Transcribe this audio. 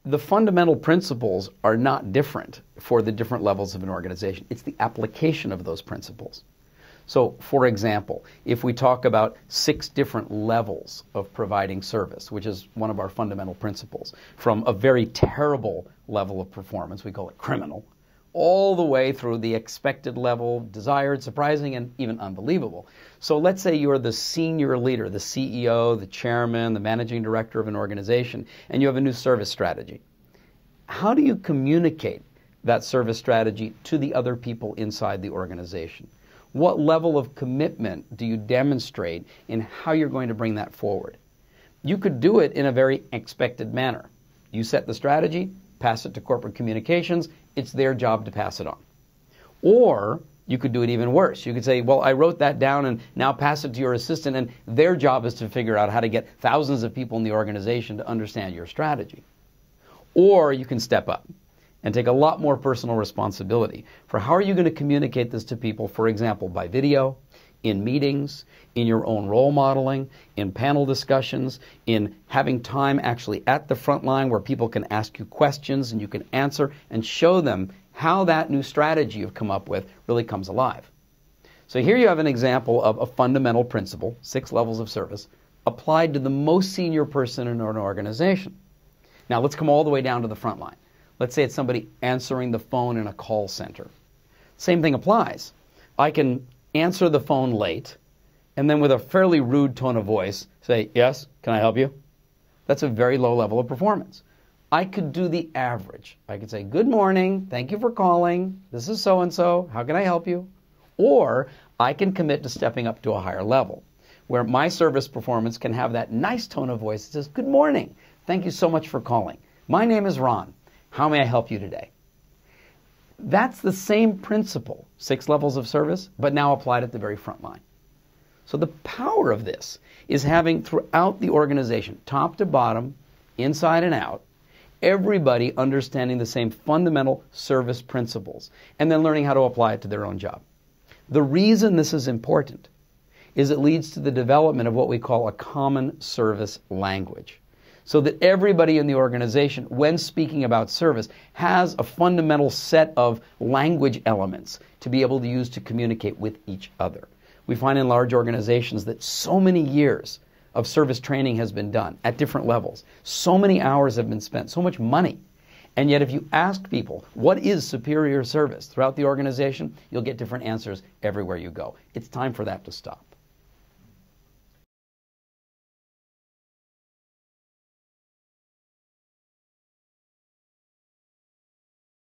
The fundamental principles are not different for the different levels of an organization. It's the application of those principles. So, for example, if we talk about 6 different levels of providing service, which is one of our fundamental principles, from a very terrible level of performance, we call it criminal, all the way through the expected level, desired, surprising, and even unbelievable. So let's say you're the senior leader, the CEO, the chairman, the managing director of an organization, and you have a new service strategy. How do you communicate that service strategy to the other people inside the organization? What level of commitment do you demonstrate in how you're going to bring that forward? You could do it in a very expected manner. You set the strategy, pass it to corporate communications, it's their job to pass it on. Or you could do it even worse. You could say, well, I wrote that down and now pass it to your assistant, and their job is to figure out how to get thousands of people in the organization to understand your strategy. Or you can step up and take a lot more personal responsibility for how are you going to communicate this to people, for example, by video, in meetings, in your own role modeling, in panel discussions, in having time actually at the front line where people can ask you questions and you can answer and show them how that new strategy you've come up with really comes alive. So here you have an example of a fundamental principle, 6 levels of service, applied to the most senior person in an organization. Now let's come all the way down to the front line. Let's say it's somebody answering the phone in a call center. Same thing applies. I can answer the phone late, and then with a fairly rude tone of voice, say, yes, can I help you? That's a very low level of performance. I could do the average. I could say, good morning, thank you for calling, this is so-and-so, how can I help you? Or I can commit to stepping up to a higher level, where my service performance can have that nice tone of voice that says, good morning, thank you so much for calling. My name is Ron, how may I help you today? That's the same principle, 6 levels of service, but now applied at the very front line. So the power of this is having throughout the organization, top to bottom, inside and out, everybody understanding the same fundamental service principles and then learning how to apply it to their own job. The reason this is important is it leads to the development of what we call a common service language, so that everybody in the organization, when speaking about service, has a fundamental set of language elements to be able to use to communicate with each other. We find in large organizations that so many years of service training has been done at different levels. So many hours have been spent, so much money. And yet if you ask people, what is superior service throughout the organization, you'll get different answers everywhere you go. It's time for that to stop.